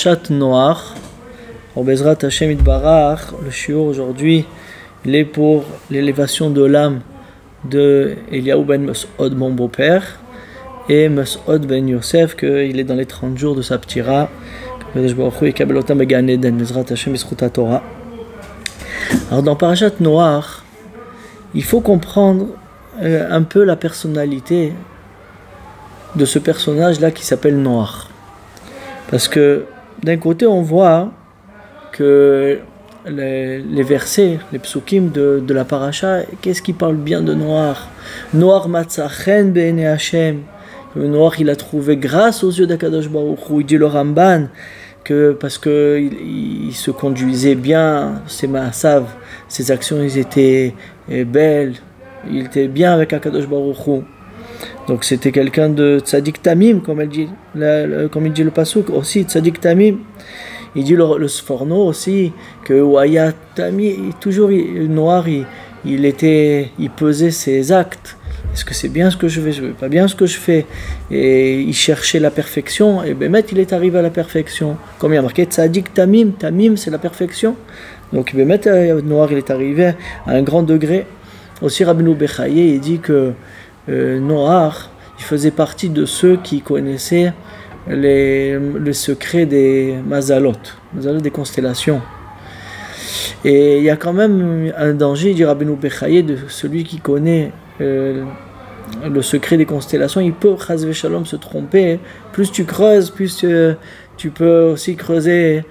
Parashat Noach. Bezrat Hashem Itbarach, le shiur aujourd'hui, il est pour l'élévation de l'âme de Eliaou ben Mes'od, mon beau-père, et Mes'od ben Yosef, qu'il est dans les 30 jours de sa ptira. Alors dans Parashat Noach, il faut comprendre un peu la personnalité de ce personnage-là qui s'appelle Noach. Parce que d'un côté on voit que les versets, les psukim de la paracha, qu'est-ce qui parle bien de Noach? Noach matzachen be'enei Hashem. Noach, il a trouvé grâce aux yeux d'Akadosh Baruch Hu. Il dit le Ramban que parce que il se conduisait bien, ses maasav, ses actions, ils étaient belles, il était bien avec Akadosh Baruch Hu. Donc c'était quelqu'un de tzadik tamim, comme il dit le pasuk aussi, tzadik tamim. Il dit le Sforno aussi que Waya Tami, toujours Noir, il pesait ses actes. Est-ce que c'est bien ce que je fais? Je veux pas bien ce que je fais. Et il cherchait la perfection. Et Bémet, il est arrivé à la perfection. Comme il y a marqué Tzadik Tamim, Tamim c'est la perfection. Donc Bémet, Noir, il est arrivé à un grand degré. Aussi Rabbeinu Bechaye, il dit que Noir, il faisait partie de ceux qui connaissaient le secret des mazalot, des constellations. Et il y a quand même un danger, dit Rabbeinu Bechaye, de celui qui connaît le secret des constellations. Il peut, chas v'shalom, se tromper. Plus tu creuses, plus tu peux aussi creuser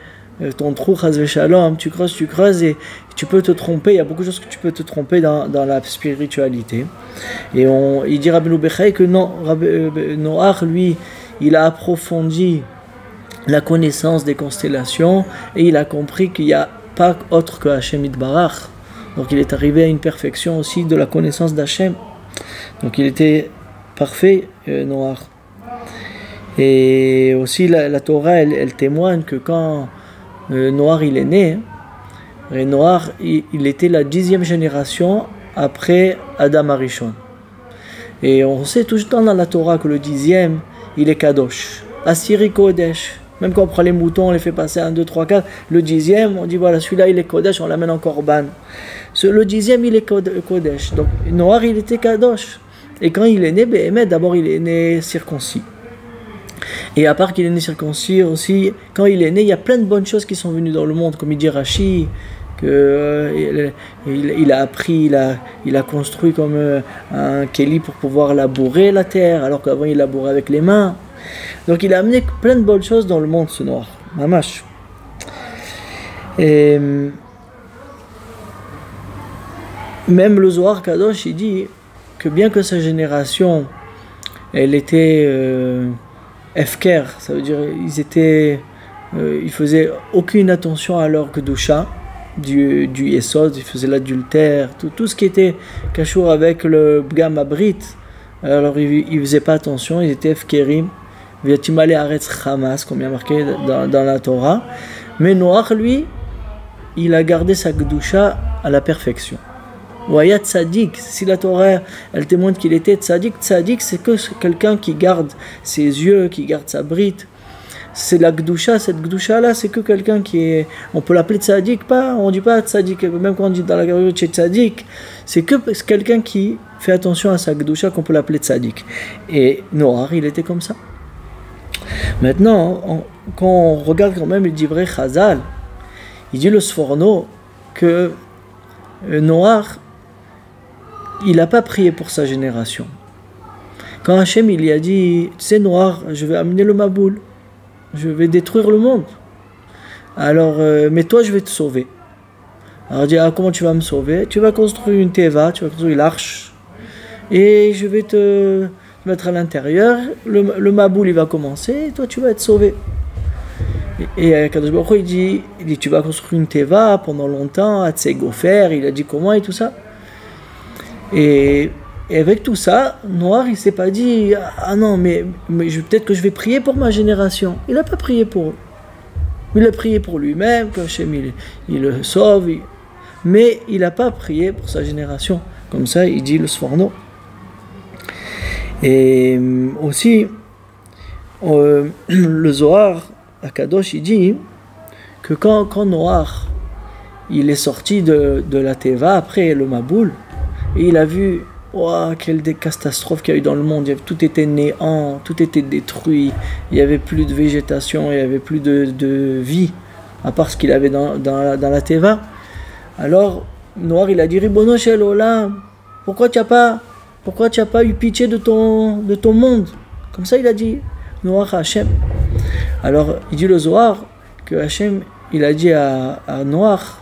ton trou, chas v'shalom. Tu creuses et tu peux te tromper. Il y a beaucoup de choses que tu peux te tromper dans la spiritualité. Et il dit Rabbeinu Bechaye que non, Noach, lui, il a approfondi la connaissance des constellations et il a compris qu'il n'y a pas autre que Hashem Itbarach. Donc il est arrivé à une perfection aussi de la connaissance d'Hashem. Donc il était parfait, Noach. Et aussi la Torah, elle témoigne que quand Noach il est né, Noach il était la 10e génération après Adam Arishon. Et on sait tout le temps dans la Torah que le 10e, il est Kadosh. Asiri Kodesh. Même quand on prend les moutons, on les fait passer 1, 2, 3, 4. Le 10e, on dit voilà, celui-là il est Kodesh, on l'amène en Korban. Le 10e, il est Kodesh. Donc Noach, il était Kadosh. Et quand il est né, Béhémet, d'abord il est né circoncis. Et à part qu'il est né circoncis aussi, quand il est né, il y a plein de bonnes choses qui sont venues dans le monde. Comme il dit Rashi, il a appris, il a construit comme un kéli pour pouvoir labourer la terre, alors qu'avant il labourait avec les mains. Donc il a amené plein de bonnes choses dans le monde, ce Noach, mamash. Et même le Zohar Kadosh, il dit que bien que sa génération, elle était efker, ça veut dire ils faisaient aucune attention à leur kedusha, du Yesod, ils faisaient l'adultère, tout ce qui était kashour avec le Bgam Abrit. Alors ils faisaient pas attention, ils étaient efkerim, Viatimale Aretz Hamas, comme il y a marqué dans la Torah. Mais Noach, lui, il a gardé sa kedusha à la perfection. Waya tzadik, si la Torah elle témoigne qu'il était tzadik, tzadik c'est que quelqu'un qui garde ses yeux, qui garde sa brite. C'est la Gdusha, cette Gdusha là, c'est que quelqu'un qui est. On peut l'appeler tzadik, on dit pas tzadik, même quand on dit dans la Gabriel chez tzadik, c'est quelqu'un qui fait attention à sa Gdusha qu'on peut l'appeler tzadik. Et Noach, il était comme ça. Maintenant, quand on regarde quand même le Divrei Chazal, il dit le Sforno que Noach, il n'a pas prié pour sa génération. Quand Hachem il lui a dit, tu sais Noach, je vais amener le Maboul. Je vais détruire le monde. Alors, mais toi, je vais te sauver. Alors, il dit, comment tu vas me sauver? Tu vas construire une teva, tu vas construire l'arche, et je vais te mettre à l'intérieur. Le maboul, il va commencer, et toi, tu vas être sauvé. Et Kadosh Baruch Hu, il dit, tu vas construire une teva pendant longtemps, à Tsegofer, il a dit comment et tout ça. Et avec tout ça, Noach, il ne s'est pas dit « Ah non, mais peut-être que je vais prier pour ma génération. » Il n'a pas prié pour eux. Il a prié pour lui-même, que Hachem il le sauve. Mais il n'a pas prié pour sa génération. Comme ça, il dit le Sforno. Et aussi, le Zohar Akadosh, il dit que quand Noach, il est sorti de la Teva après le Maboul, et il a vu quelle catastrophe qu'il y a eu dans le monde. Tout était néant, tout était détruit, il n'y avait plus de végétation, il n'y avait plus de vie, à part ce qu'il avait dans la Teva. Alors, Noach, il a dit, Ribono shel olam, pourquoi tu n'as pas eu pitié de ton monde? Comme ça, il a dit, Noach à Hachem. Alors, il dit le Zohar, que Hachem, il a dit à Noach,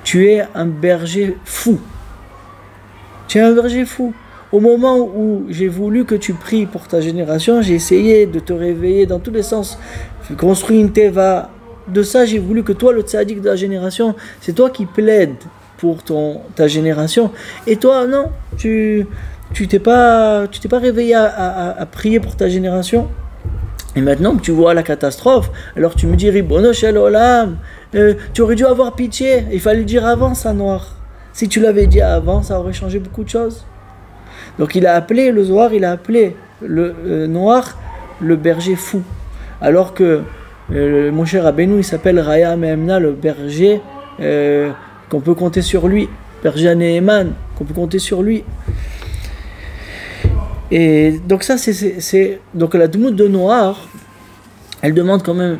tu es un berger fou. Tu es un berger fou. Au moment où j'ai voulu que tu pries pour ta génération, j'ai essayé de te réveiller dans tous les sens. J'ai construit une teva. De ça, j'ai voulu que toi, le tzaddik de la génération, c'est toi qui plaides pour ta génération. Et toi, non, tu t'es pas réveillé à prier pour ta génération. Et maintenant que tu vois la catastrophe, alors tu me dis, Ribono shel olam, tu aurais dû avoir pitié. Il fallait le dire avant, ça, Noach. Si tu l'avais dit avant, ça aurait changé beaucoup de choses. Donc il a appelé le Zohar, il a appelé le Noach le berger fou. Alors que mon cher Rabbeinu, il s'appelle Raya Mehemna, le berger qu'on peut compter sur lui. Berger Neheman, qu'on peut compter sur lui. Et donc ça, donc la Dmout de Noach, elle demande quand même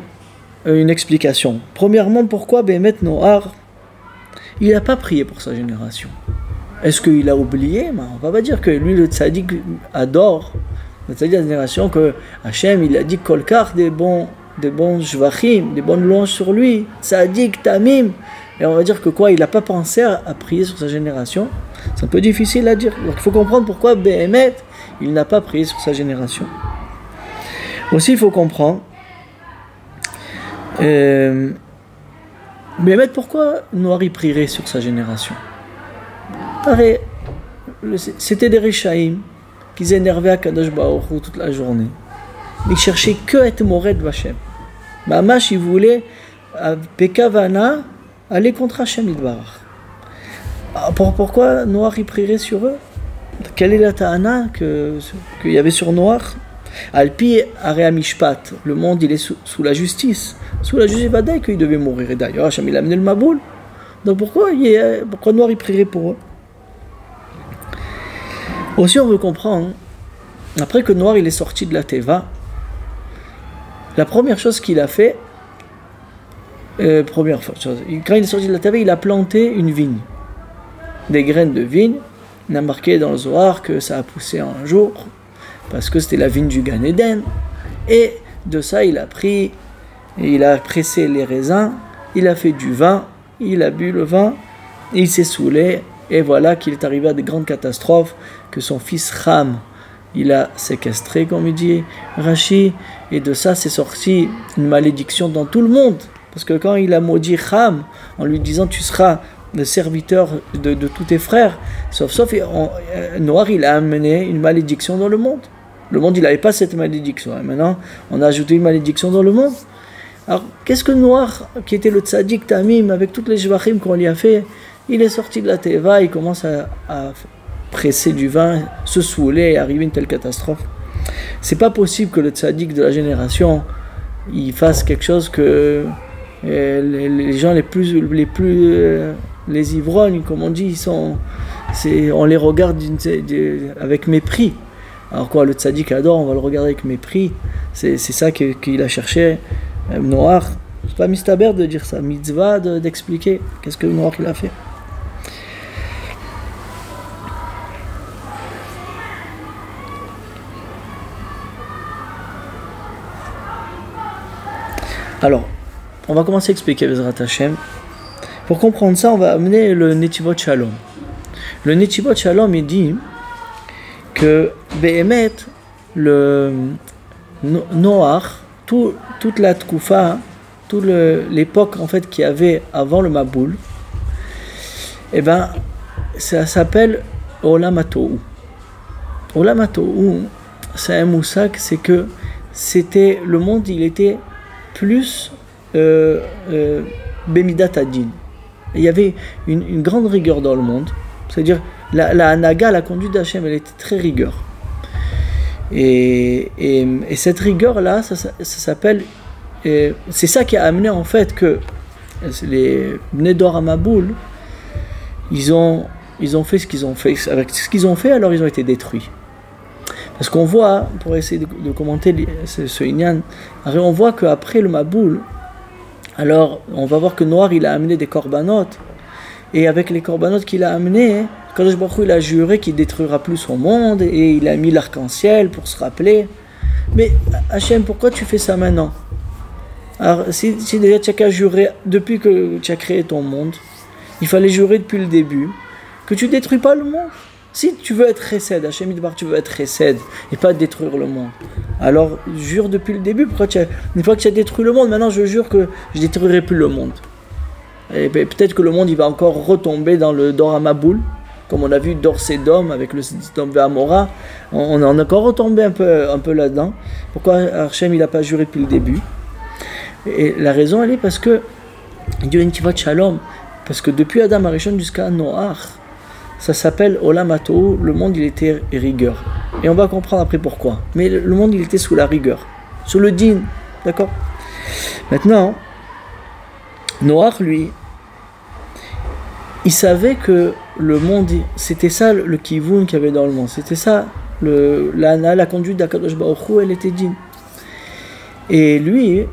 une explication. Premièrement, pourquoi Bémet Noach, il n'a pas prié pour sa génération? Est-ce qu'il a oublié? On ne va pas dire que lui, le tzaddik, adore le tzaddik de la génération, que Hachem, il a dit kolkar des bons shvachim, des bonnes louanges sur lui, tzaddik, tamim. Et on va dire que quoi, il n'a pas pensé à prier sur sa génération. C'est un peu difficile à dire. Donc il faut comprendre pourquoi Bémet, il n'a pas prié sur sa génération. Aussi, il faut comprendre mais pourquoi Noach prierait sur sa génération? Pareil, c'était des Rishaïm qui s'énervaient à Kadosh Baruch Hu toute la journée. Ils cherchaient que être Mored Vachem. Mamash, il voulait, à Pekavana, aller contre Hachem Yitbarach. Pourquoi Noach prierait sur eux? Quelle est la ta'ana qu'il y avait sur Noach? Alpi Area Mishpat, le monde il est sous la justice. Sous la justice, il qu'il devait mourir. Et d'ailleurs, Hachem il a amené le Maboul. Donc pourquoi Noach prierait pour eux? Aussi, on veut comprendre, après que Noach il est sorti de la Teva, la première chose qu'il a fait, quand il est sorti de la Teva, il a planté une vigne. Des graines de vigne. On a marqué dans le Zohar que ça a poussé un jour, parce que c'était la vigne du Gan Eden. Et de ça, il a pris, et il a pressé les raisins, il a fait du vin, il a bu le vin, il s'est saoulé, et voilà qu'il est arrivé à des grandes catastrophes, que son fils Ham, il a séquestré, comme il dit Rashi, et de ça, c'est sorti une malédiction dans tout le monde. Parce que quand il a maudit Ham, en lui disant « tu seras le serviteur de tous tes frères », sauf Noach, il a amené une malédiction dans le monde. Le monde, il n'avait pas cette malédiction. Et maintenant, on a ajouté une malédiction dans le monde. Alors, qu'est-ce que Noach, qui était le tzaddik tamim, avec toutes les shvachim qu'on lui a fait, il est sorti de la teva, il commence à presser du vin, se saouler et arriver une telle catastrophe. C'est pas possible que le tzaddik de la génération, il fasse quelque chose que les gens les ivrognes, comme on dit, on les regarde avec mépris. Alors quoi, le tzaddik adore, on va le regarder avec mépris. C'est ça qu'il a cherché. Noach, c'est pas mistaber de dire ça, mitzvah d'expliquer qu'est-ce que Noach il a fait. Alors, on va commencer à expliquer Bezrat Hashem. Pour comprendre ça, on va amener le Netivot Shalom. Le Netivot Shalom, il dit que Behemet, le Noach, toute la Tkoufa, toute l'époque en fait qu'il y avait avant le Maboul, eh ben, ça s'appelle Olam HaTohu. Olam HaTohu, c'est un moussak, c'est que le monde, il était plus Bemidat Adin. Il y avait une grande rigueur dans le monde, c'est-à-dire la Hanaga, la conduite d'Hachem, elle était très rigueur. Et cette rigueur-là, ça s'appelle c'est ça qui a amené en fait que les Bnei Dor Amaboul, ils ont fait ce qu'ils ont fait. Avec ce qu'ils ont fait, alors ils ont été détruits. Parce qu'on voit, pour essayer de commenter ce Inyan, on voit qu'après le Maboul, alors on va voir que Noach il a amené des corbanotes, et avec les corbanotes qu'il a amenés, Kadosh Baruch Hu, il a juré qu'il ne détruira plus son monde, et il a mis l'arc-en-ciel pour se rappeler. Mais Hachem, pourquoi tu fais ça maintenant? Alors si déjà tu as qu'à jurer depuis que tu as créé ton monde, il fallait jurer depuis le début que tu ne détruis pas le monde. Si tu veux être Chesed, Hachem Yitbarach, tu veux être Chesed et pas détruire le monde, alors jure depuis le début. Une fois que tu as détruit le monde, maintenant je jure que je ne détruirai plus le monde. Et peut-être que le monde il va encore retomber dans le Dor Amaboul, comme on a vu Dor Sedom avec le Sedom Ve'amora. On est encore retombé un peu là-dedans. Pourquoi Hachem il n'a pas juré depuis le début? Et la raison elle est parce que Dieu a une tivot shalom, parce que depuis Adam Arishon jusqu'à Noach, ça s'appelle Olam Hatou, le monde il était rigueur. Et on va comprendre après pourquoi. Mais le monde il était sous la rigueur, sous le din, d'accord? Maintenant, Noach lui, il savait que le monde, c'était ça le kivun qu'il y avait dans le monde, c'était ça, la conduite d'Akadosh Baruch Hu, elle était din. Et lui,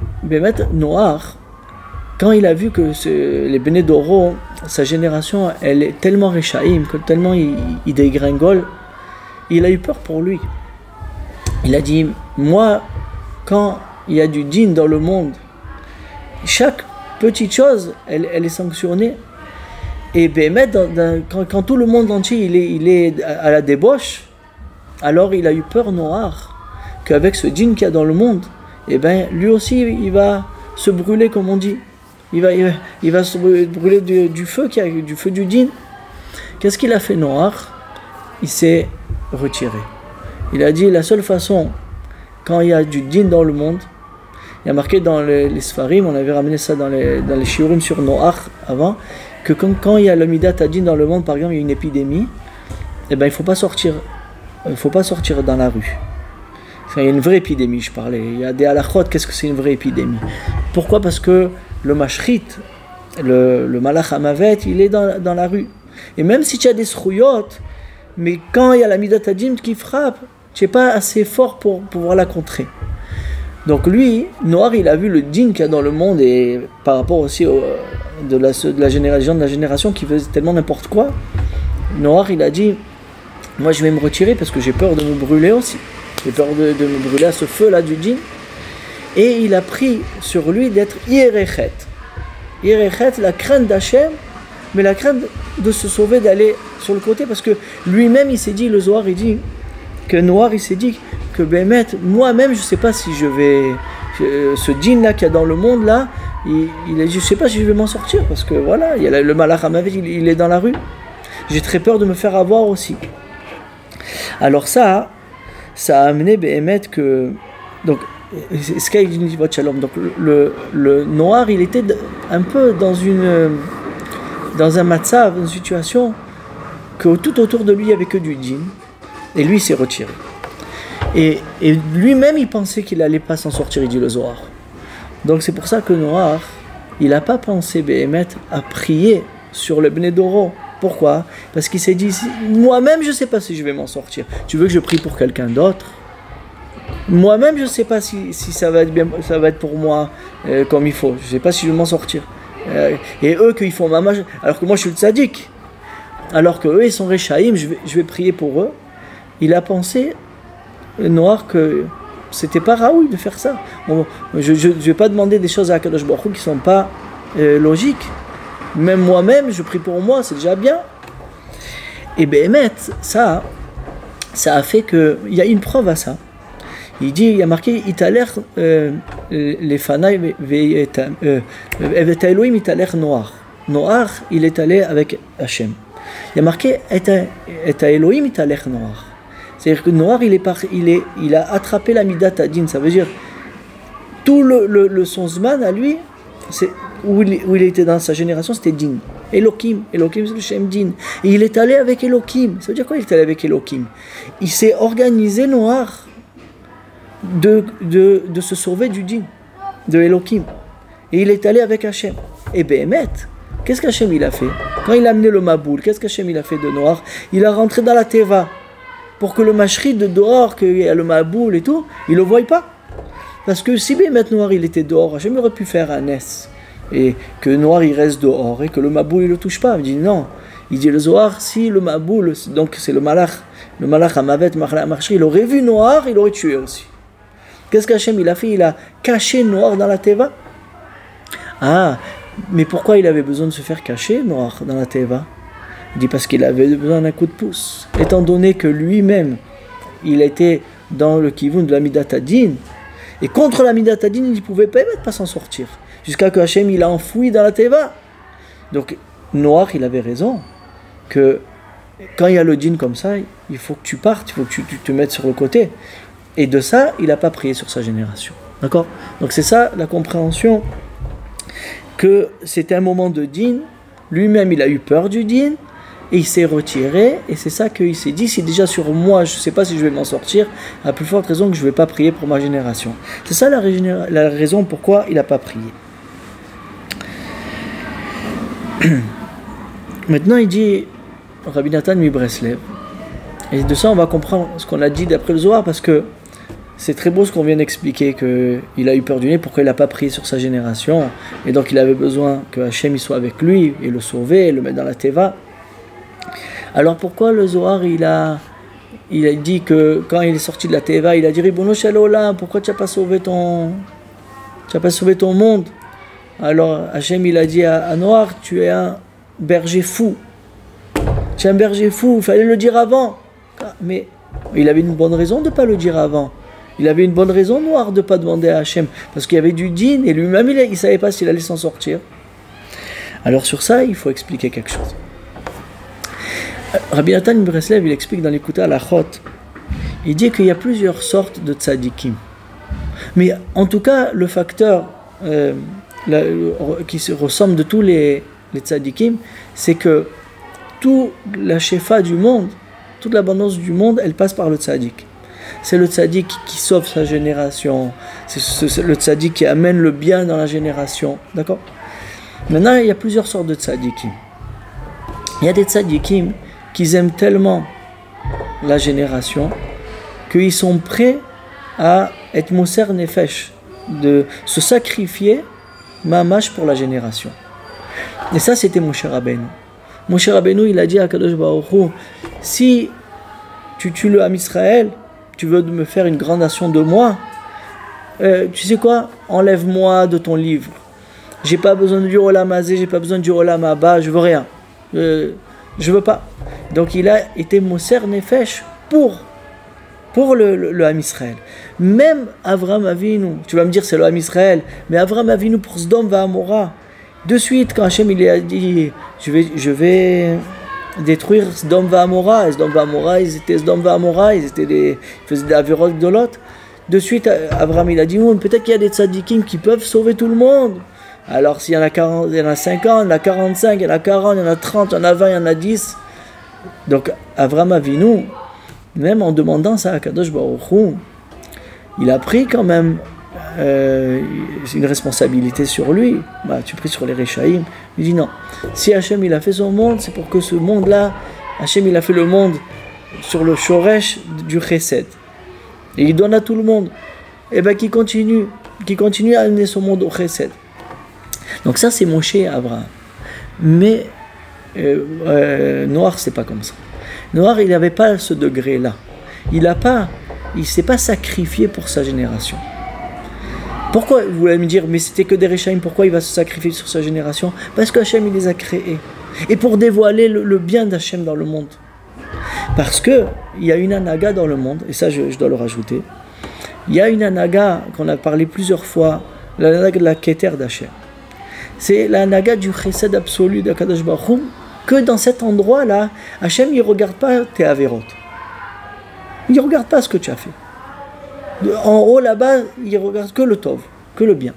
Noach, quand il a vu que les Bnei Doro, sa génération, elle est tellement réchaïm, que tellement il dégringole, il a eu peur pour lui. Il a dit, moi, quand il y a du din dans le monde, chaque petite chose, elle est sanctionnée. Et quand tout le monde entier il est à la débauche, alors il a eu peur noir qu'avec ce din qu'il y a dans le monde, lui aussi il va se brûler, comme on dit. Il va se brûler du feu du feu du din. Qu'est-ce qu'il a fait Noach? Il s'est retiré. Il a dit la seule façon, quand il y a du din dans le monde, il y a marqué dans les Sfarim, on avait ramené ça dans les Shiurim sur Noach avant, que quand il y a le Midat Hadin dans le monde, par exemple il y a une épidémie, il ne faut pas sortir dans la rue. Enfin, il y a une vraie épidémie, je parlais. Il y a des halachot, qu'est-ce que c'est une vraie épidémie? Pourquoi? Parce que le mashrit, le malach hamavet, il est dans la rue. Et même si tu as des srouyot, mais quand il y a la midat hadin qui frappe, tu n'es pas assez fort pour pouvoir la contrer. Donc lui, Noach, il a vu le din qu'il y a dans le monde, et par rapport aussi de la génération qui faisait tellement n'importe quoi, Noach, il a dit, moi je vais me retirer parce que j'ai peur de me brûler aussi. J'ai peur de me brûler à ce feu-là du din. Et il a pris sur lui d'être Yerechet. Yerechet, la crainte d'Hachem, mais la crainte de se sauver, d'aller sur le côté, parce que lui-même, il s'est dit, le Zohar, il dit, que Noach, il s'est dit, que Bémet, moi-même, je ne sais pas si je vais, ce djinn-là qu'il y a dans le monde, là, il a dit, je ne sais pas si je vais m'en sortir, parce que voilà, il y a le malach hamavet, il est dans la rue. J'ai très peur de me faire avoir aussi. Alors ça a amené Bémet que, donc, ce qu'il dit votre shalom. Donc le noir, il était un peu dans un matzav, une situation que tout autour de lui il y avait que du djinn, et lui il s'est retiré. Et lui-même il pensait qu'il n'allait pas s'en sortir, il dit le Zohar. Donc c'est pour ça que Noach, il n'a pas pensé Béhémet à prier sur le Bnei Doro. Pourquoi? Parce qu'il s'est dit, moi-même je ne sais pas si je vais m'en sortir. Tu veux que je prie pour quelqu'un d'autre? Moi-même, je ne sais pas si ça va être bien, ça va être pour moi comme il faut. Je ne sais pas si je vais m'en sortir. Et eux, qu'ils font mamage, alors que moi, je suis le tzaddik. Alors que eux, ils sont réchaïm, je vais prier pour eux. Il a pensé, Noir, que c'était pas raoul de faire ça. Je ne vais pas demander des choses à Akadosh Baruch Hu qui ne sont pas logiques. Même moi-même, je prie pour moi, c'est déjà bien. Et Béhémet, ça a fait qu'il y a une preuve à ça. Il dit, il y a marqué Italer les fanaï et Elohim Italer Noach. Noach, il est allé avec Hachem. Il y a marqué et Elohim Italer Noach. C'est-à-dire que Noach, il a attrapé la midat hadin. Ça veut dire tout son zman à lui, où il était dans sa génération, c'était din. Elohim c'est le Shem din. Et il est allé avec Elohim. Ça veut dire quoi, il est allé avec Elohim? Il s'est organisé Noach de se sauver du din. de Elohim. Et il est allé avec Hachem. Et Béhémet, qu'est-ce qu'Hachem il a fait? Quand il a amené le Maboul, qu'est-ce qu'Hachem il a fait de Noach? Il a rentré dans la Teva. Pour que le mashri de dehors, qu'il y a le Maboul et tout, il ne le voit pas. Parce que si Béhémet Noir il était dehors, Hachem aurait pu faire un S. Et que Noir il reste dehors et que le Maboul il ne le touche pas. Il dit non. Il dit le Zohar, si le Maboul, donc c'est le Malach Hamavet Marshri, il aurait vu Noir, il aurait tué aussi. Qu'est-ce qu'Hachem il a fait? Il a caché Noir dans la Teva. Ah, mais pourquoi il avait besoin de se faire cacher Noir dans la Teva? Il dit parce qu'il avait besoin d'un coup de pouce. Étant donné que lui-même, il était dans le kivun de la Midat Hadin, et contre la Midat Hadin, il ne pouvait pas s'en sortir. Jusqu'à que Hachem il a enfoui dans la Teva. Donc, Noach, il avait raison, que quand il y a le djinn comme ça, il faut que tu partes, il faut que tu te mettes sur le côté. Et de ça, il n'a pas prié sur sa génération. D'accord? Donc c'est ça la compréhension, que c'était un moment de djinn, lui-même il a eu peur du djinn, et il s'est retiré, et c'est ça qu'il s'est dit, si déjà sur moi, je ne sais pas si je vais m'en sortir, à plus forte raison que je ne vais pas prier pour ma génération. C'est ça la raison pourquoi il n'a pas prié. Maintenant il dit, Rabbi Nathan Mibreslev, et de ça on va comprendre ce qu'on a dit d'après le Zohar, parce que c'est très beau ce qu'on vient d'expliquer, qu'il a eu peur du nez, pourquoi il n'a pas prié sur sa génération, et donc il avait besoin que Hachem il soit avec lui, et le sauver, et le mettre dans la Teva. Alors pourquoi le Zohar il a dit que quand il est sorti de la Teva, il a dit Ribono shel olam, pourquoi tu n'as pas sauvé ton monde? Alors Hachem il a dit à Noach, tu es un berger fou. Tu es un berger fou, il fallait le dire avant. Mais il avait une bonne raison de ne pas le dire avant. Il avait une bonne raison, Noach, de ne pas demander à Hachem. Parce qu'il y avait du djinn et lui-même il ne savait pas s'il allait s'en sortir. Alors sur ça, il faut expliquer quelque chose. Rabbi Nathan Breslev, il explique dans l'Ékouta Halachot, il dit qu'il y a plusieurs sortes de tzadikim. Mais en tout cas, le facteur qui se ressemble de tous les tzadikim, c'est que toute la shefa du monde, toute l'abondance du monde, elle passe par le tzadik. C'est le tzadik qui sauve sa génération, c'est le tzadik qui amène le bien dans la génération. D'accord? Maintenant, il y a plusieurs sortes de tzadikim. Il y a des tzadikim qui aiment tellement la génération qu'ils sont prêts à être moser nefesh, de se sacrifier mamash pour la génération. Et ça, c'était Moshe Rabbeinu. Moshe Rabbeinu, il a dit à Kadosh Baruch Hu, si tu tues le Ham Israël, tu veux me faire une grande nation de moi, tu sais quoi, enlève-moi de ton livre. J'ai pas besoin du Olam Hazé, j'ai pas besoin du Olam Haba, je veux rien. Je veux pas. Donc il a été Moser Nefesh pour le Ham Israël. Même Avraham Avinu, tu vas me dire c'est le Ham Israël, mais Avraham Avinu pour Sdom va Amora. De suite, quand Hachem il a dit je vais détruire Sdom va Amora, et Sdom va Amora, ils faisaient des avirot de l'autre. De suite, Avraham il a dit peut-être qu'il y a des tzadikim qui peuvent sauver tout le monde. Alors s'il y en a 40, il y en a 50, il y en a 45, il y en a 40, il y en a 30, il y en a 20, il y en a 10. Donc Avraham Avinu, même en demandant ça à Kadosh Baruch Hu, il a pris quand même une responsabilité sur lui. Tu pries sur les Réchaïm. Il dit non. Si Hachem il a fait son monde, c'est pour que ce monde-là, Hachem il a fait le monde sur le Shoresh du Chesed. Et il donne à tout le monde. Et bien qui continue à amener son monde au Chesed. Donc ça c'est Moshe et Abraham. Mais Noach c'est pas comme ça. Noach il n'avait pas ce degré-là. Il s'est pas sacrifié pour sa génération. Pourquoi, vous allez me dire, mais c'était que des Réchaïm, pourquoi il va se sacrifier sur sa génération? Parce qu'Hachem il les a créés. Et pour dévoiler le bien d'Hachem dans le monde. Parce qu'il y a une anaga dans le monde, et ça je dois le rajouter. Il y a une anaga qu'on a parlé plusieurs fois, l'anaga de la Keter d'Hachem. C'est l'anaga du chesed absolu d'Akadosh Baruch Hu, que dans cet endroit-là, Hachem il ne regarde pas tes avérotes. Il ne regarde pas ce que tu as fait. En haut là-bas, il ne regarde que le tov, que le bien.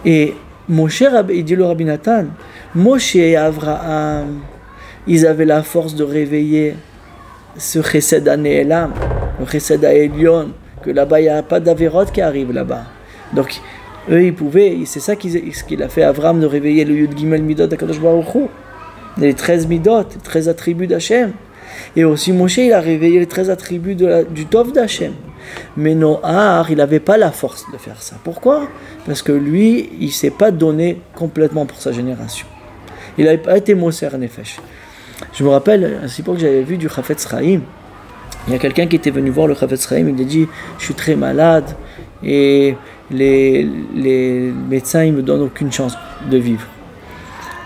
Et Moshe, il dit le Rabbi Nathan, Moshe et Avraham, ils avaient la force de réveiller ce chesed anéelam, le chesed aélion, que là-bas il n'y a pas d'avérote qui arrive là-bas. Donc Eux, ils pouvaient, c'est ça ce qu'il a fait Avram de réveiller le Yud Gimel Midot d'Akadosh Baruch Hu. Les 13 Midot, les 13 attributs d'Hachem. Et aussi Moshe, il a réveillé les 13 attributs du Tov d'Hachem. Mais Noach, il n'avait pas la force de faire ça. Pourquoi? Parce que lui, il ne s'est pas donné complètement pour sa génération. Il n'avait pas été Moser Nefesh. Je me rappelle, à cette époque, j'avais vu du Chafetz Chaim. Il y a quelqu'un qui était venu voir le Chafetz Chaim, il a dit « Je suis très malade et les médecins ne me donnent aucune chance de vivre. »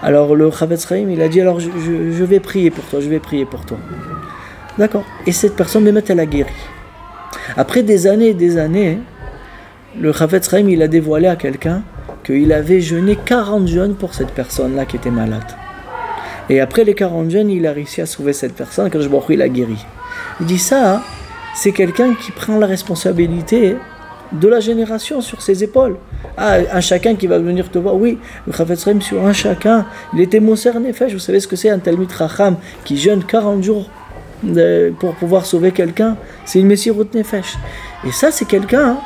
Alors le Chafetz Chaim, il a dit « Alors je vais prier pour toi, je vais prier pour toi. » D'accord. Et cette personne, même elle a guéri. Après des années, le Chafetz Chaim, il a dévoilé à quelqu'un qu'il avait jeûné 40 jeûnes pour cette personne-là qui était malade. Et après les 40 jeûnes, il a réussi à sauver cette personne, quand je vois il a guéri. Il dit ça, c'est quelqu'un qui prend la responsabilité de la génération sur ses épaules. Ah, un chacun qui va venir te voir, oui, le Chafetz Chaim sur un chacun, il était Moser Nefesh, vous savez ce que c'est un Talmid Chacham qui jeûne 40 jours pour pouvoir sauver quelqu'un, c'est une Messirut Nefesh. Et ça, c'est quelqu'un,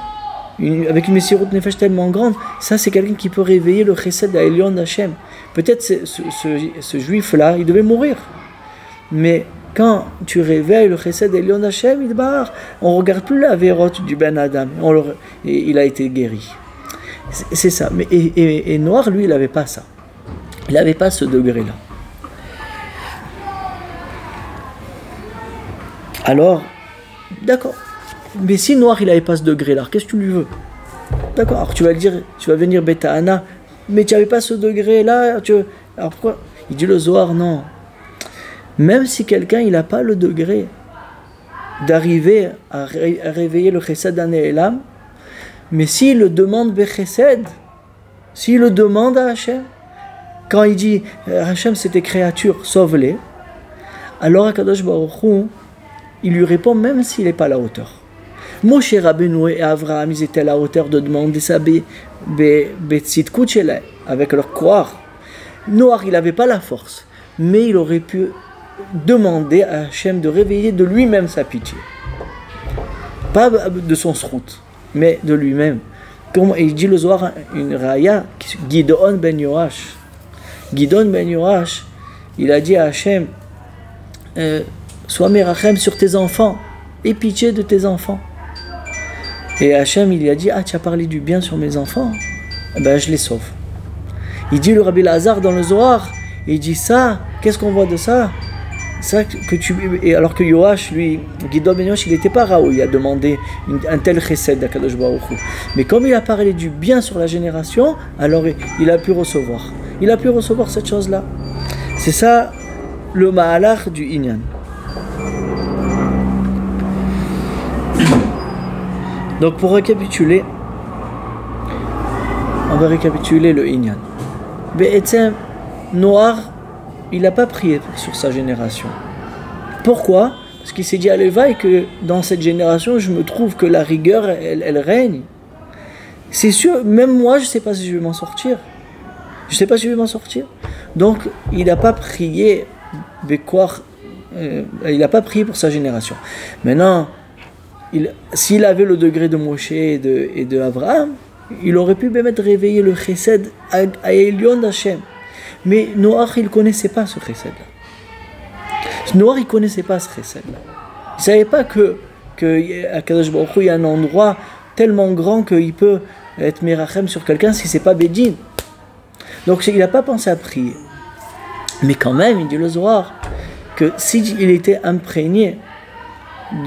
avec une Messirut Nefesh tellement grande, ça, c'est quelqu'un qui peut réveiller le Chesed Ha'elyon d'Hachem. Peut-être ce juif-là, il devait mourir. Mais quand tu réveilles le Chesed Ha'elyon d'Hachem, on ne regarde plus la vérote du Ben Adam. Et il a été guéri. C'est ça. Mais, et Noach, lui, il n'avait pas ça. Il n'avait pas ce degré-là. Alors, d'accord. Mais si Noach, il n'avait pas ce degré-là, qu'est-ce que tu lui veux? D'accord. Alors tu vas le dire, tu vas venir Beta Ana, mais tu n'avais pas ce degré-là. Alors pourquoi? Il dit le Zohar, non. Même si quelqu'un, il n'a pas le degré d'arriver à réveiller le Chesed Hane'elam, mais s'il le demande Bechesed, s'il le demande à Hachem, quand il dit Hachem c'est tes créatures, sauve-les, alors Akadosh Baruch Hu, il lui répond même s'il n'est pas à la hauteur. Moshe Rabbeinu et Avraham, ils étaient à la hauteur de demander ça avec leur croire. Noach, il n'avait pas la force, mais il aurait pu demander à Hachem de réveiller de lui-même sa pitié. Pas de son srout, mais de lui-même. Et il dit le Zohar, une raya, Gidon ben Yoash. Gidon ben Yoash, il a dit à Hachem, sois merachem sur tes enfants, aie pitié de tes enfants. Et Hachem, il lui a dit, ah, tu as parlé du bien sur mes enfants, ben je les sauve. Il dit le Rabbi Lazar dans le Zohar, il dit ça, qu'est-ce qu'on voit de ça? Ça que et alors que Yoash, lui, Gidon ben Yoash, il n'était pas Raoul, il a demandé un tel chesed d'Akadosh Baruch Hu. Mais comme il a parlé du bien sur la génération, alors il a pu recevoir. Il a pu recevoir cette chose-là. C'est ça le Ma'alach du Inyan. Donc pour récapituler, on va récapituler le Inyan. Be'etzem, Noach, il n'a pas prié sur sa génération. Pourquoi? Parce qu'il s'est dit à l'éveil que dans cette génération, je me trouve que la rigueur, elle règne. C'est sûr, même moi, je ne sais pas si je vais m'en sortir. Je ne sais pas si je vais m'en sortir. Donc, il n'a pas prié, il n'a pas prié pour sa génération. Maintenant, s'il avait le degré de Moshe et de Abraham, il aurait pu même réveiller le chesed à Elion d'Hachem. Mais Noach, il ne connaissait pas ce chesed-là. Noach, il ne connaissait pas ce chesed-là. Il ne savait pas qu'à Kadosh Baruch Hu, il y a un endroit tellement grand qu'il peut être merachem sur quelqu'un si ce n'est pas Bédine. Donc il n'a pas pensé à prier. Mais quand même, il dit le Zohar, que s'il était imprégné,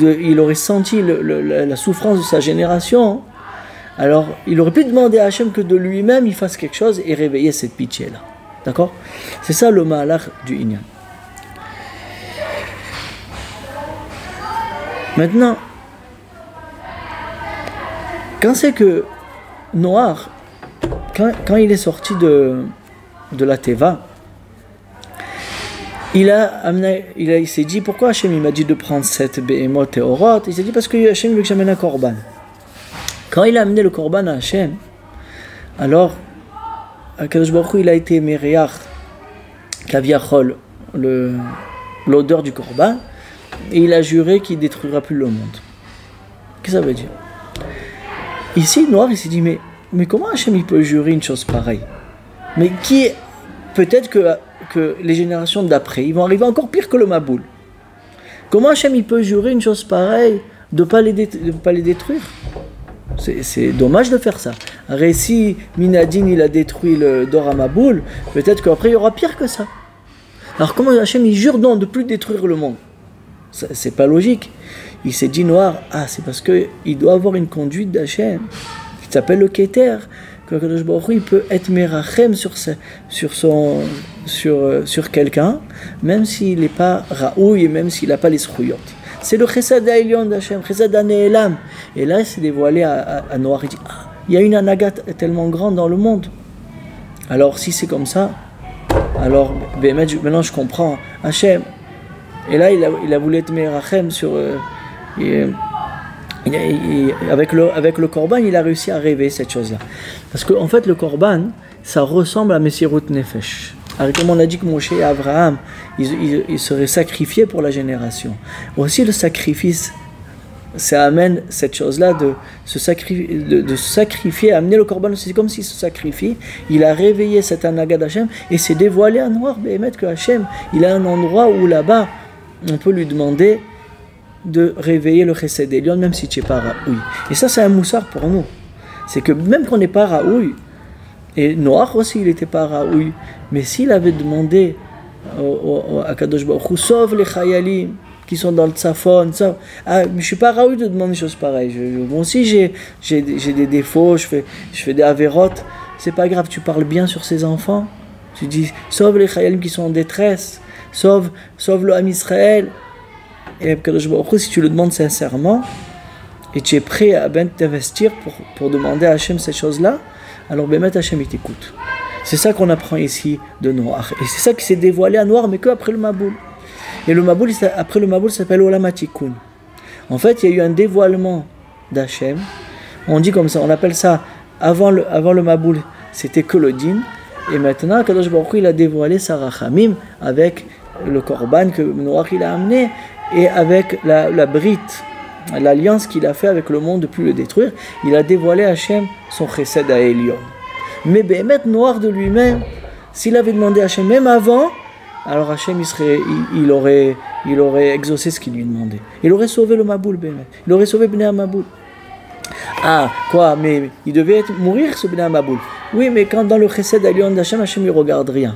il aurait senti la souffrance de sa génération, alors il aurait pu demander à Hachem que de lui-même il fasse quelque chose et réveiller cette pitié-là. D'accord? C'est ça le Ma'alach du Inyan. Maintenant, quand c'est que Noach, quand il est sorti de la Teva, il s'est dit, pourquoi Hachem il m'a dit de prendre cette Behemoth et Oroth? Il s'est dit parce que Hachem veut que j'amène un korban. Quand il a amené le korban à Hachem, alors Akadosh Baruch Hu, il a été Meriach, Kaviachol, l'odeur du korban, et il a juré qu'il ne détruira plus le monde. Qu'est-ce que ça veut dire? Ici, Noach, il s'est dit, mais mais comment Hachem il peut jurer une chose pareille? Mais peut-être que les générations d'après, ils vont arriver encore pire que le Maboul. Comment Hachem il peut jurer une chose pareille de ne pas les détruire? C'est dommage de faire ça. Si Minadin il a détruit le Dor Maboul, peut-être qu'après il y aura pire que ça. Alors comment Hachem il jure non de plus détruire le monde? C'est pas logique. Il s'est dit Noir, c'est parce qu'il doit avoir une conduite d'Hachem qui s'appelle le Keter, que Kadosh Baruch Hu, il peut être merachem sur quelqu'un, même s'il n'est pas raoui et même s'il n'a pas les srouyot. C'est le Chesed Ha'elyon d'Hachem, Chesed Ha'ne'elam. Et là, il s'est dévoilé à Noir. Il dit, il y a une anagat tellement grande dans le monde. Alors, si c'est comme ça, alors, maintenant je comprends. Hachem. Et là, il a voulu être merachem sur... avec le Korban, il a réussi à rêver cette chose-là. Parce qu'en fait, le Korban, ça ressemble à Messirut Nefesh. Alors, comme on a dit que Moshe et Abraham, ils seraient sacrifiés pour la génération. Aussi, le sacrifice, ça amène cette chose-là de se sacrifier, amener le Korban, c'est comme s'il se sacrifie. Il a réveillé cet anaga d'Hachem et s'est dévoilé à Noir, que Hachem, il a un endroit où là-bas, on peut lui demander de réveiller le Chesed Elyon, même si tu n'es pas raoui. Et ça, c'est un moussard pour nous. C'est que même qu'on n'est pas raoui, et Noach aussi, il n'était pas raoui, mais s'il avait demandé à Kadosh Baruch Hu, sauve les chayalim qui sont dans le Tzafon, mais je ne suis pas raoui de demander des choses pareilles. Moi aussi, j'ai des défauts, je fais des avérotes. C'est pas grave, tu parles bien sur ces enfants. Tu dis, sauve les chayalim qui sont en détresse, sauve le Ham Israël. Et Kadosh Baruch Hu, si tu le demandes sincèrement et tu es prêt à bien t'investir pour demander à Hachem ces choses-là, alors Bémet Hachem il t'écoute. C'est ça qu'on apprend ici de Noir. Et c'est ça qui s'est dévoilé à Noir, mais qu'après le Maboul. Et le Maboul, après le Maboul, ça s'appelle Olam HaTikun. En fait, il y a eu un dévoilement d'Hachem. On dit comme ça, on appelle ça, avant le Maboul, c'était que le din. Et maintenant, Kadosh Baruch Hu, il a dévoilé sa Rachamim avec le Korban que Noach il a amené. Et avec la brite, l'alliance qu'il a fait avec le monde de plus le détruire, il a dévoilé à Hachem son Chesed Ha'elyon. Mais Bémet Noir de lui-même, s'il avait demandé à Hachem même avant, alors Hachem il aurait exaucé ce qu'il lui demandait. Il aurait sauvé le Maboul, Bémet. Il aurait sauvé Bnei Maboul. Mais il devait mourir ce Bnei Maboul. Oui, mais quand dans le Chesed Ha'elyon d'Hachem, Hachem il regarde rien.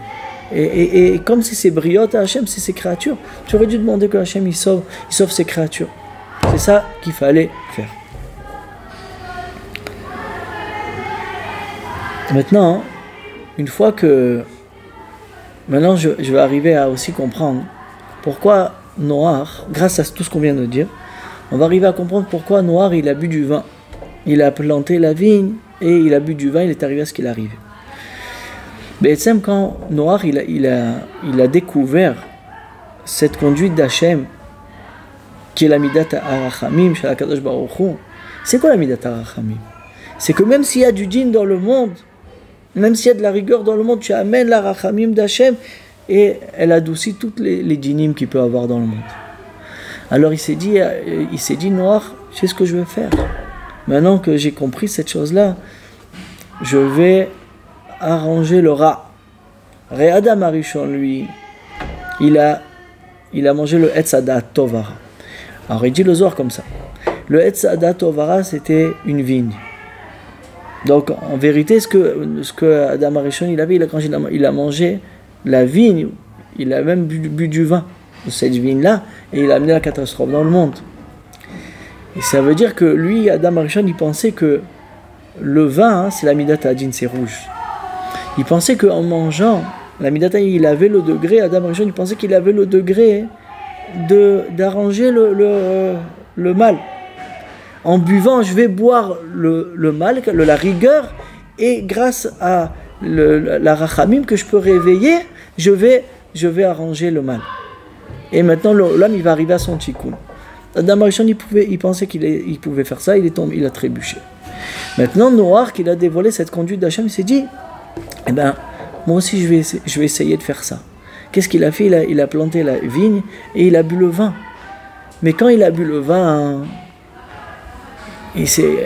Et comme c'est ses briottes à Hachem, c'est ses créatures, tu aurais dû demander que Hachem il sauve ses créatures. C'est ça qu'il fallait faire. Maintenant, une fois que... Maintenant, je vais arriver à aussi comprendre pourquoi Noach, grâce à tout ce qu'on vient de dire, on va arriver à comprendre pourquoi Noach il a bu du vin. Il a planté la vigne et il a bu du vin, il est arrivé à ce qu'il arrive. Mais quand Noach il a découvert cette conduite d'Hachem, qui est la Midat HaRachamim chez Kadosh Baruch Hu, c'est quoi la Midat HaRachamim? C'est que même s'il y a du din dans le monde, même s'il y a de la rigueur dans le monde, tu amènes la Rachamim d'Hachem et elle adoucit toutes les dinim qu'il peut avoir dans le monde. Alors il s'est dit Noach, je sais ce que je vais faire. Maintenant que j'ai compris cette chose-là, je vais arranger le rat. Ré Adam Arishon, lui, il a mangé le Etz Hadat Tovara. Alors il dit le Zohar comme ça. Le Etz Hadat Tovara, c'était une vigne. Donc en vérité, ce que Adam Arishon il avait, il a mangé la vigne, il a même bu du vin de cette vigne-là, et il a amené la catastrophe dans le monde. Et ça veut dire que lui, Adam Arishon, il pensait que le vin, c'est la Midat Hadin, c'est rouge. Il pensait qu'en mangeant, la Midata, il avait le degré, Adam Arishon, il pensait qu'il avait le degré d'arranger le mal. En buvant, je vais boire le mal, la rigueur, et grâce à la rachamim que je peux réveiller, je vais arranger le mal. Et maintenant, l'homme, il va arriver à son tikkun. Adam Arishon, il pensait qu'il pouvait faire ça, il a trébuché. Maintenant, Noach, qui a dévoilé cette conduite d'Hachem, il s'est dit, eh ben, moi aussi je vais essayer de faire ça. Qu'est-ce qu'il a fait? Il a planté la vigne et il a bu le vin. Mais quand il a bu le vin,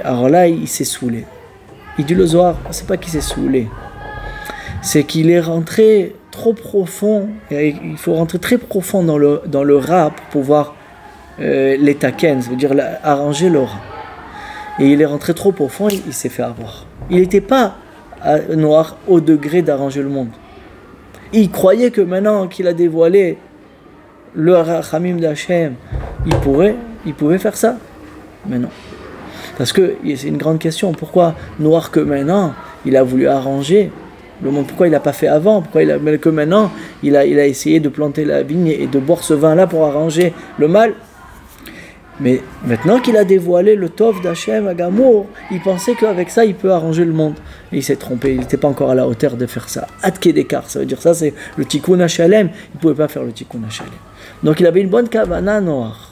alors là, il s'est saoulé. Il dit le Zohar, c'est pas qu'il s'est saoulé, c'est qu'il est rentré trop profond, et il faut rentrer très profond dans le Ra pour pouvoir l'étaken, ça veut dire arranger le Ra. Et il est rentré trop profond, il s'est fait avoir. Il n'était pas noir au degré d'arranger le monde. Il croyait que maintenant qu'il a dévoilé le Rachamim d'Hachem, il pouvait faire ça. Mais non. Parce que c'est une grande question. Pourquoi noir que maintenant, il a voulu arranger le monde? Pourquoi il n'a pas fait avant? Pourquoi que maintenant, il a essayé de planter la vigne et de boire ce vin-là pour arranger le mal? Mais maintenant qu'il a dévoilé le Tov d'Hachem à Gamour, il pensait qu'avec ça, il peut arranger le monde. Et il s'est trompé, il n'était pas encore à la hauteur de faire ça. Adkedekar, ça veut dire ça, c'est le Tikkun HaShalem. Il ne pouvait pas faire le Tikkun HaShalem. Donc il avait une bonne kavana noire.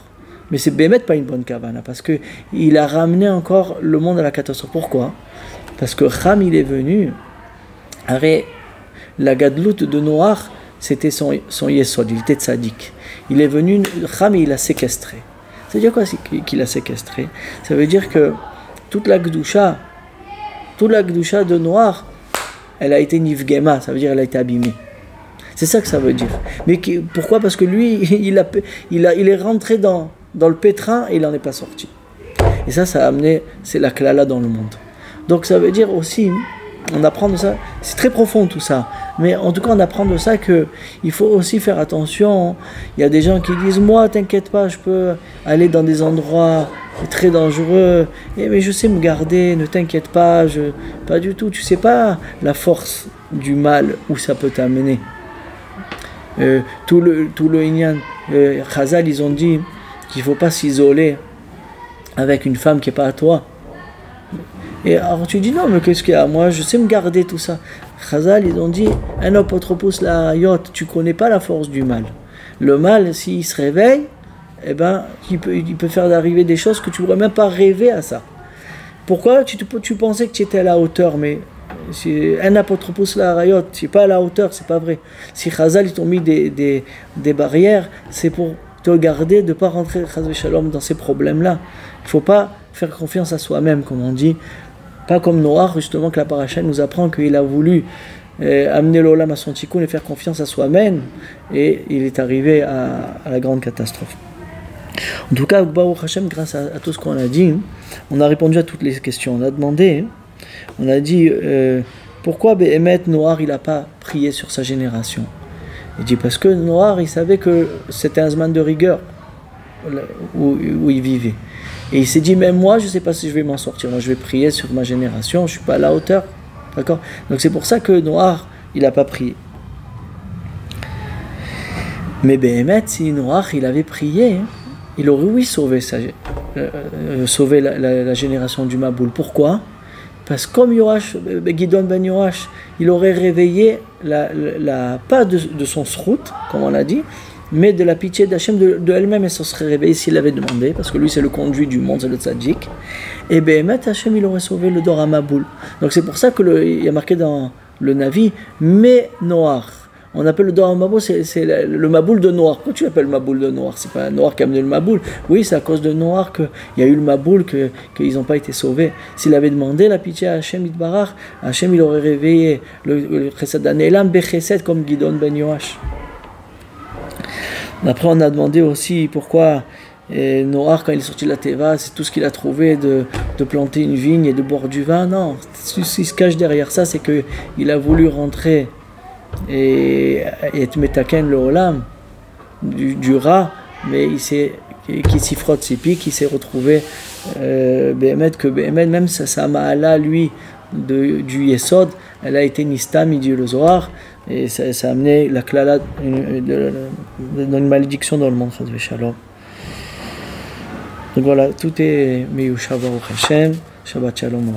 Mais c'est Bémet pas une bonne kavana, parce qu'il a ramené encore le monde à la catastrophe. Pourquoi? Parce que Cham, il est venu, la gadlout de Noach, c'était son yesod, il était tzaddik. Il est venu, Cham, il a séquestré. Ça veut dire quoi qu'il a séquestré? Ça veut dire que toute la gdusha de Noach, elle a été nifgema, ça veut dire elle a été abîmée. C'est ça que ça veut dire. Mais pourquoi? Parce que lui, il est rentré dans le pétrin et il n'en est pas sorti. Et ça a amené, c'est la klala dans le monde. Donc ça veut dire aussi, on apprend de ça, c'est très profond tout ça, mais en tout cas on apprend de ça qu'il faut aussi faire attention. Il y a des gens qui disent, moi t'inquiète pas, je peux aller dans des endroits très dangereux, mais je sais me garder, ne t'inquiète pas, pas du tout, tu sais pas la force du mal où ça peut t'amener. Tout le Inyan, Chazal, ils ont dit qu'il ne faut pas s'isoler avec une femme qui n'est pas à toi. Et alors tu dis non, mais qu'est-ce qu'il y a? Moi je sais me garder tout ça. Chazal, ils ont dit un apotropos la yot, tu connais pas la force du mal. Le mal, s'il se réveille, eh ben, il peut faire arriver des choses que tu ne pourrais même pas rêver à ça. Pourquoi? Tu pensais que tu étais à la hauteur, mais un apotropos la rayot, tu n'es pas à la hauteur, c'est pas vrai. Si Chazal, ils t'ont mis des barrières, c'est pour te garder de ne pas rentrer Shalom dans ces problèmes-là. Il ne faut pas faire confiance à soi-même, comme on dit. Pas comme Noach, justement, que la paracha nous apprend qu'il a voulu amener l'olam à son tikkun et faire confiance à soi-même, et il est arrivé à la grande catastrophe. En tout cas, Baruch Hashem, grâce à tout ce qu'on a dit, on a répondu à toutes les questions. On a demandé, on a dit, pourquoi Béhémet, Noach, il n'a pas prié sur sa génération? Il dit, parce que Noach, il savait que c'était un zman de rigueur où il vivait. Et il s'est dit, même moi, je ne sais pas si je vais m'en sortir. Moi, je vais prier sur ma génération, je ne suis pas à la hauteur. D'accord? Donc c'est pour ça que Noach, il n'a pas prié. Mais Béhémet, si Noach, il avait prié, il aurait, oui, sauvé la génération du Maboul. Pourquoi? Parce que comme Gidon ben Yoash, il aurait réveillé pas de son srout, comme on l'a dit, mais de la pitié d'Hachem de elle-même, et ça serait réveillé s'il l'avait demandé, parce que lui c'est le conduit du monde, c'est le tzaddik. Et Béhémet, Hachem, il aurait sauvé le Dor HaMaboul. Donc c'est pour ça qu'il y a marqué dans le Navi, mais Noach. On appelle le Dor HaMaboul, c'est le Maboul de Noach. Pourquoi tu l'appelles le Maboul de Noach? C'est pas Noach qui a amené le Maboul. Oui, c'est à cause de Noach qu'il y a eu le Maboul, qu'ils n'ont pas été sauvés. S'il avait demandé la pitié à Hachem Yitbarach, Hachem il aurait réveillé le Chesed d'Anelam Bechesed comme Gidon ben Yoash. Après, on a demandé aussi pourquoi Noach, quand il est sorti de la Teva, c'est tout ce qu'il a trouvé de planter une vigne et de boire du vin. Non, ce qui se cache derrière ça, c'est qu'il a voulu rentrer et être metaken le olam du rat, mais qui s'y frotte ses pics, il s'est retrouvé Béhémet, même sa ma'ala, lui, du Yesod, elle a été nistam, il dit le Zohar, et ça a amené la klala dans une malédiction dans le monde. Donc voilà, tout est Meyusha Baruch Hashem, Shabbat Shalom.